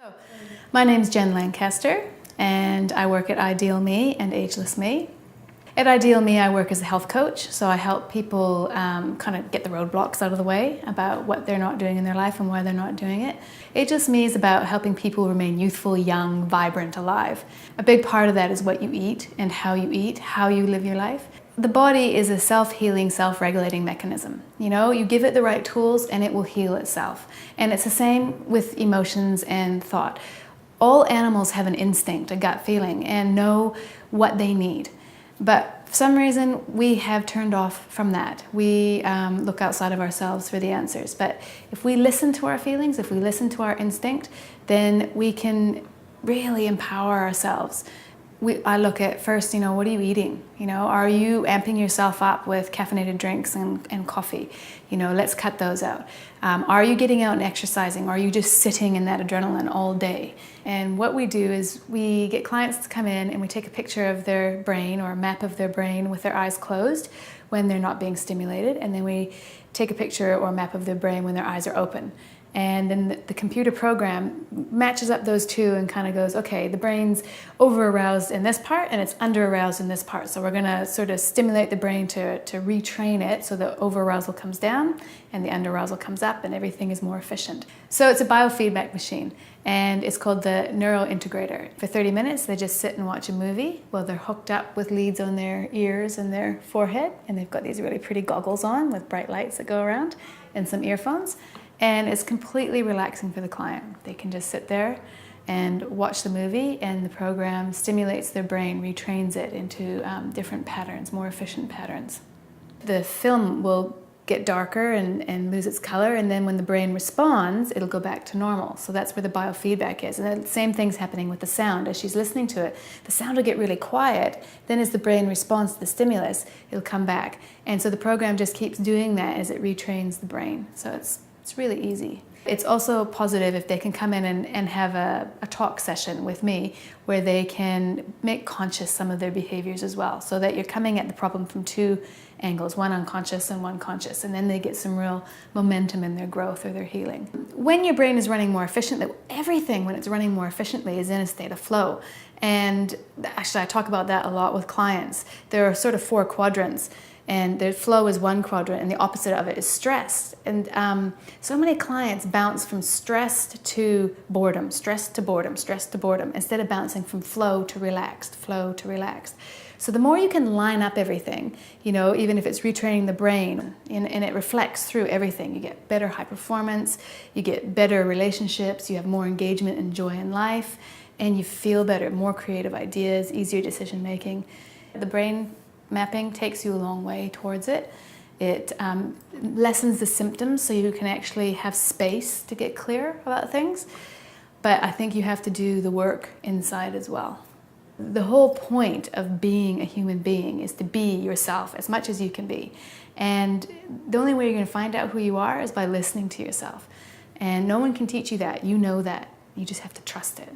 So, my name's Jen Lancaster, and I work at Ideal Me and Ageless Me. At Ideal Me, I work as a health coach, so I help people kind of get the roadblocks out of the way about what they're not doing in their life and why they're not doing it. Ageless Me is about helping people remain youthful, young, vibrant, alive. A big part of that is what you eat and how you live your life. The body is a self-healing, self-regulating mechanism. You know, you give it the right tools and it will heal itself. And it's the same with emotions and thought. All animals have an instinct, a gut feeling, and know what they need. But for some reason, we have turned off from that. We look outside of ourselves for the answers. But if we listen to our feelings, if we listen to our instinct, then we can really empower ourselves. I look at first, what are you eating? Are you amping yourself up with caffeinated drinks and coffee? Let's cut those out. Are you getting out and exercising? Or are you just sitting in that adrenaline all day? And what we do is we get clients to come in and we take a picture of their brain or a map of their brain with their eyes closed when they're not being stimulated. And then we take a picture or a map of their brain when their eyes are open. And then the computer program matches up those two and kind of goes, okay, the brain's over-aroused in this part and it's under-aroused in this part. So we're going to sort of stimulate the brain to retrain it so the over-arousal comes down and the under-arousal comes up and everything is more efficient. So it's a biofeedback machine and it's called the neurointegrator. For 30 minutes, they just sit and watch a movie while they're hooked up with leads on their ears and their forehead. And they've got these really pretty goggles on with bright lights that go around and some earphones. And it's completely relaxing for the client. They can just sit there and watch the movie and the program stimulates their brain, retrains it into different patterns, more efficient patterns. The film will get darker and lose its color, and then when the brain responds, it'll go back to normal. So that's where the biofeedback is. And the same thing's happening with the sound. As she's listening to it, the sound will get really quiet. Then as the brain responds to the stimulus, it'll come back. And so the program just keeps doing that as it retrains the brain. So it's really easy. It's also positive if they can come in and have a talk session with me where they can make conscious some of their behaviors as well, so that you're coming at the problem from two angles, one unconscious and one conscious, and then they get some real momentum in their growth or their healing. When your brain is running more efficiently, everything when it's running more efficiently is in a state of flow. And actually I talk about that a lot with clients. There are sort of 4 quadrants. And the flow is one quadrant, and the opposite of it is stress. And so many clients bounce from stressed to boredom, stressed to boredom, stressed to boredom, instead of bouncing from flow to relaxed, flow to relaxed. So the more you can line up everything, even if it's retraining the brain, and it reflects through everything, you get better high performance, you get better relationships, you have more engagement and joy in life, and you feel better, more creative ideas, easier decision making. The brain mapping takes you a long way towards it. It lessens the symptoms so you can actually have space to get clear about things. But I think you have to do the work inside as well. The whole point of being a human being is to be yourself as much as you can be. And the only way you're going to find out who you are is by listening to yourself. And no one can teach you that. You know that. You just have to trust it.